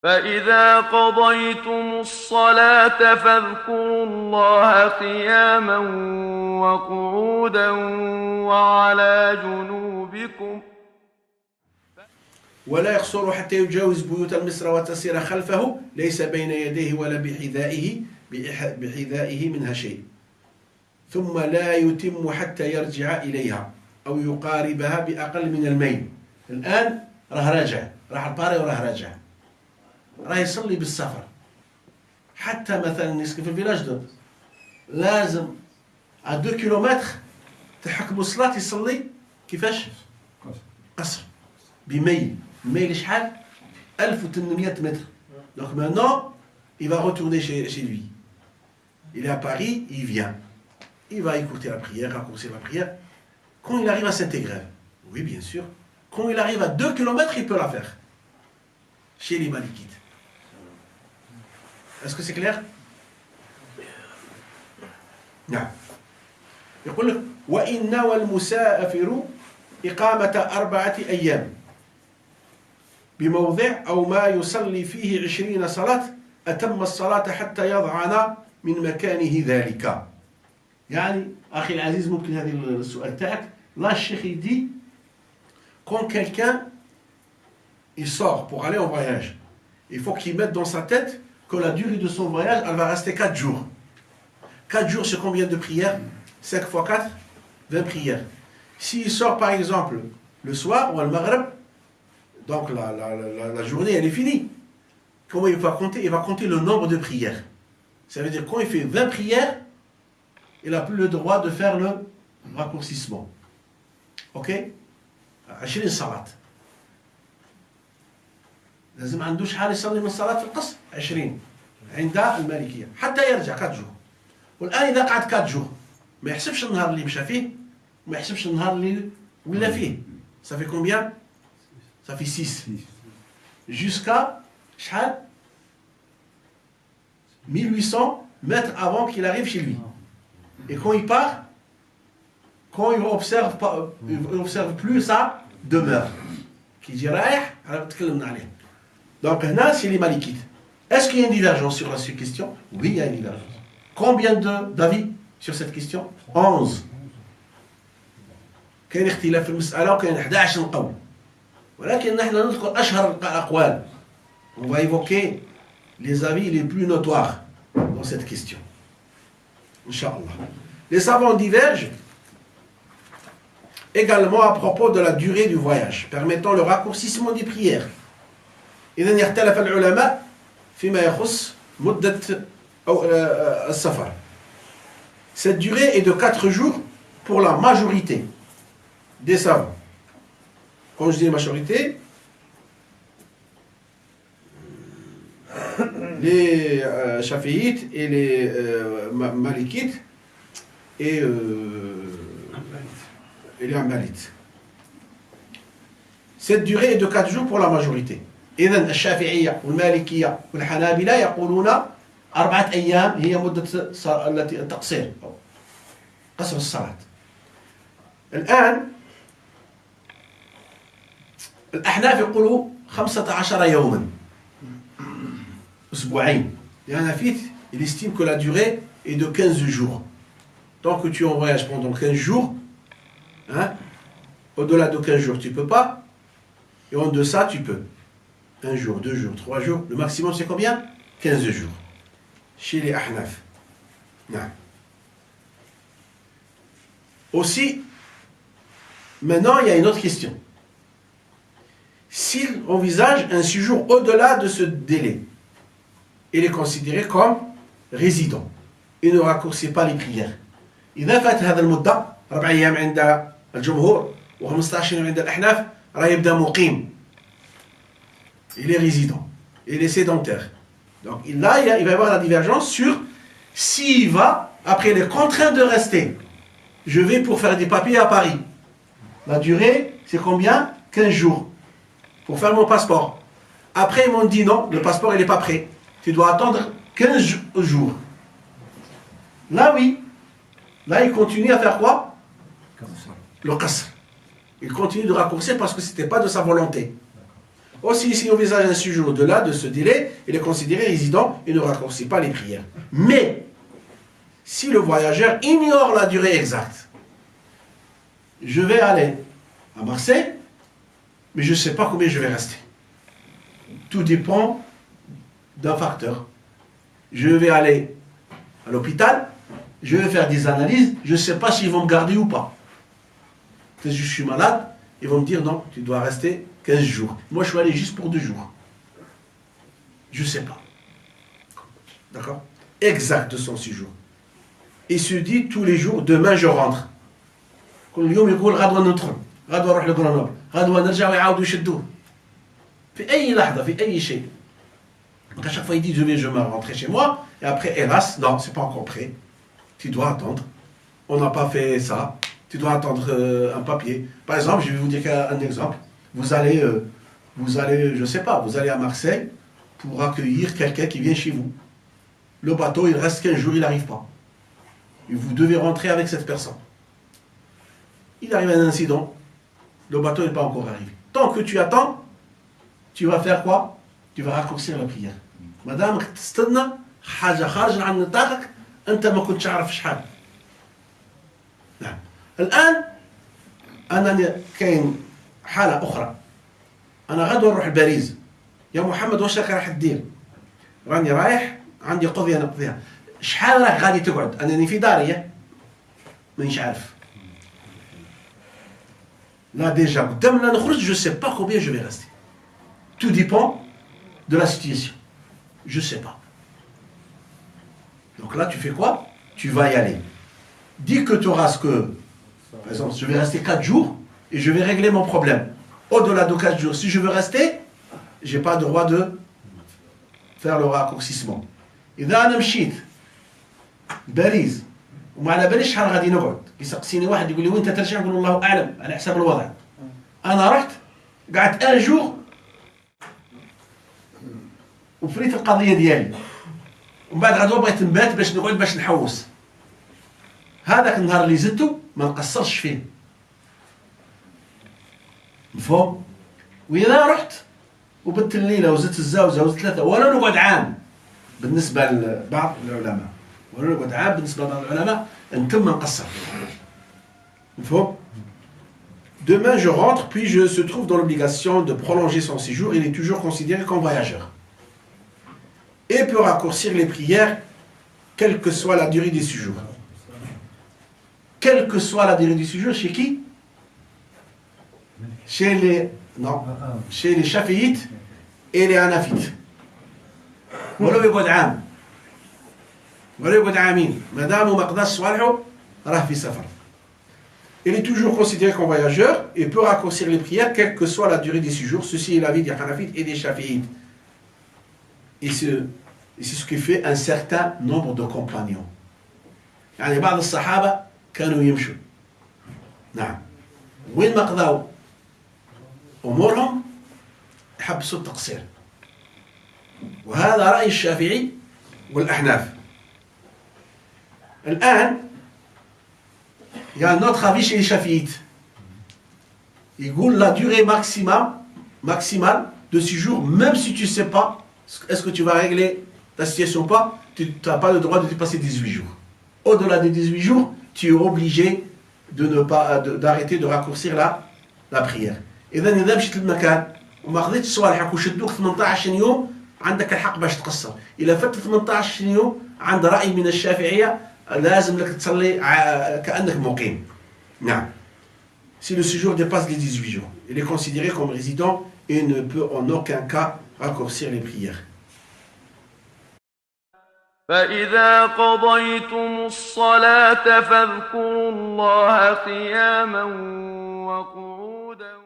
فإذا قضيتم الصلاة فاذكروا الله قياما وقعودا وعلى جنوبكم ولا يقصر حتى يجاوز بيوت المصر وتسير خلفه ليس بين يديه ولا بحذائه منها شيء ثم لا يتم حتى يرجع إليها أو يقاربها بأقل من الميل. الآن راه راجع، راح الباري وراه راجع، راه يصلي بالسفر. حتى مثلا نسكن في الفيلاج دو لازم على 2 كيلومتر تحكموا الصلاة يصلي كيفاش؟ قصر بميل. الميل شحال؟ 1800 متر. Donc maintenant, il va retourner chez lui. Il est à Paris, il vient. Il va écouter la prière, raccourcir la prière. Quand il arrive à Saint-Égrève, oui bien sûr, quand il arrive à 2 km, il peut la faire. Chez les Malikites. Est-ce que c'est clair? نعم. يقول لك وإن نوى المسافر إقامة 4 أيام بموضع أو ما يصلي فيه 20 صلاة أتم الصلاة حتى يضعن من مكانه ذلك. يعني أخي العزيز ممكن هذا السؤال تاعك. Là, Cheikh il dit quand quelqu'un il sort pour aller en voyage, il faut qu'il mette dans sa tête que la durée de son voyage, elle va rester 4 jours. 4 jours, c'est combien de prières? 5 fois 4, 20 prières. S'il sort par exemple le soir ou le maghreb, donc la journée elle est finie. Comment il va compter? Il va compter le nombre de prières. Ça veut dire quand il fait 20 prières, il n'a plus le droit de faire le raccourcissement. Ok? 20 صلاة. لازم عنده شحال يصلي من صلاة في القصر؟ 20 عند المالكية حتى يرجع 4 جور. والآن إذا قعد 4 جور ما يحسبش النهار اللي مشى فيه وما يحسبش النهار اللي ولا فيه. Ça fait combien? Ça fait 6. Jusqu'à شحال 1800 mètres avant qu'il arrive chez lui. Et quand il part, quand il observe plus sa demeure. Qui dit رايح على تكلمنا عليه. Donc هنا c'est les Malikites. Est-ce qu'il y a une divergence sur cette question? Oui, il y a une divergence. Combien d'avis sur cette question? 11. كاين اختلاف في المسألة وكاين 11 قول. ولكن نحن نذكر أشهر الأقوال. On va évoquer les avis les plus notoires dans cette question. Inch'Allah. Les savants divergent également à propos de la durée du voyage, permettant le raccourcissement des prières. إذن يختلف العلماء فيما يخص مدة السفر. Cette durée est de 4 jours pour la majorité des savants. Quand je dis majorité, les chafiites et les malikites et les hanbalites. Cette durée est de 4 jours pour la majorité. إذن الشافعية والمالكية والحنابلة يقولون 4 أيام هي مدة التي التقصير أو قصر الصلاة. الآن الأحناف يقولوا 15 يوما أسبوعين. الحنفية il estime que la durée est de 15 jours. Tant que tu es en voyage pendant 15 jours, hein, au-delà de 15 jours tu peux pas, et en deçà tu peux. 1 jour, 2 jours, 3 jours, le maximum c'est combien? 15 jours. Chez les Ahnaf. Non. Aussi, maintenant il y a une autre question. S'il envisage un séjour au-delà de ce délai, il est considéré comme résident. Il ne raccourcit pas les prières. إذا فات هذا المدة 4 أيام عند الجمهور و15 يوم عند الأحناف راه يبدأ مقيم. Il est résident. Il est sédentaire. Donc là, il va y avoir la divergence sur s'il va, après les contraintes de rester. Je vais pour faire des papiers à Paris. La durée, c'est combien? 15 jours. Pour faire mon passeport. Après, ils m'ont dit non, le passeport, il n'est pas prêt. Tu dois attendre 15 jours. Là, oui. Là, il continue à faire quoi? Le qasr. Il continue de raccourcir parce que ce n'était pas de sa volonté. Aussi, si on envisage un séjour au-delà de ce délai, il est considéré résident et ne raccourcit pas les prières. Mais, si le voyageur ignore la durée exacte, je vais aller à Marseille, mais je ne sais pas combien je vais rester. Tout dépend d'un facteur. Je vais aller à l'hôpital, je vais faire des analyses, je ne sais pas s'ils vont me garder ou pas. Peut-être que je suis malade, ils vont me dire non, tu dois rester 15 jours. Moi, je suis allé juste pour 2 jours. Je ne sais pas. D'accord? Exact de son séjour. Il se dit tous les jours, demain je rentre. كل يوم يقول غدوة ندخل غدوة نروح لغرناطة غدوة نرجع ويعاودوا يشدوه في أي لحظة في أي شيء. Donc à chaque fois il dit je vais rentrer chez moi et après hélas non c'est pas encore prêt. Tu dois attendre. On n'a pas fait ça. Tu dois attendre un papier. Par exemple, je vais vous dire un exemple. Vous allez, je sais pas, vous allez à Marseille pour accueillir quelqu'un qui vient chez vous. Le bateau, il reste 15 jours, il n'arrive pas. Et vous devez rentrer avec cette personne. Il arrive un incident. Le bateau n'est pas encore arrivé. Tant que tu attends, tu vas faire quoi? Tu vas raccourcir la prière. Madame, تستنى حاجة خارجة عن نطاقك أنت ما كنتش عارف شحال. نعم. الآن أنا كاين حالة أخرى. أنا غدوة نروح لباريس. يا محمد واش راك راح دير؟ راني رايح عندي قضية نقضيها. شحال راك غادي تقعد؟ أنني في داري مانيش عارف. Là déjà, قدام لا نخرج, je ne sais pas combien je vais rester. Tout dépend de la situation. Je ne sais pas. Donc là, tu fais quoi? Tu vas y aller. Dis que tu auras ce que... Par exemple, je vais rester 4 jours et je vais régler mon problème. Au-delà de 4 jours, si je veux rester, je n'ai pas le droit de faire le raccourcissement. إذا أنا مشيت باريس وما على باليش شحال غادي نقعد يسقسيني واحد يقول لي وين ترجع نقول الله اعلم على حسب الوضع انا رحت قعدت ان جور وفريت القضيه ديالي ومن بعد غدوه بغيت نبات باش نقعد باش نحوس هذاك النهار اللي زدته ما نقصرش فيه مفهوم واذا رحت وبت الليله وزدت الزوجه وزدت 3 ولا نقعد عام بالنسبه لبعض العلماء ولا نقعد عام بالنسبه لبعض العلماء نتم نقصر مفهوم. Demain je rentre puis je se trouve dans l'obligation de prolonger son séjour. Il est toujours considéré comme voyageur et peut raccourcir les prières quelle que soit la durée du séjour. Quelle que soit la durée du séjour, chez qui? Chez les chafiites et les hanafites. ولو يقعد عام ولا يقعد عامين ما دام ما قدرش صالحه راه في سفر. Il est toujours considéré comme voyageur et peut raccourcir les prières quelle que soit la durée du séjour. Ceci est l'avis des hanafites et des chafiites. Et c'est ce qui fait un certain nombre de compagnons. يعني بعض الصحابة كانوا يمشوا. نعم. وين ما قضوا أمورهم حبسوا التقصير. وهذا رأي الشافعي والأحناف. الآن il y a un autre avis chez les chafiites. Il dit la durée maximale de séjour, même si tu ne sais pas est-ce que tu vas régler ta situation ou pas, tu n'as pas le droit de dépasser 18 jours. Au-delà des 18 jours, tu es obligé d'arrêter de raccourcir la prière. إذا إذا مشيت للمكان وما خذيتش صوالحك وشدوك 18 يوم عندك الحق باش تقصر. إذا فات 18 يوم عند رأي من الشافعية لازم لك تصلي كأنك مقيم. نعم. Si le séjour dépasse les 18 jours, il est considéré comme résident et ne peut en aucun cas raccourcir les prières. فإذا قضيتم الصلاة فاذكروا الله قياما وقعودا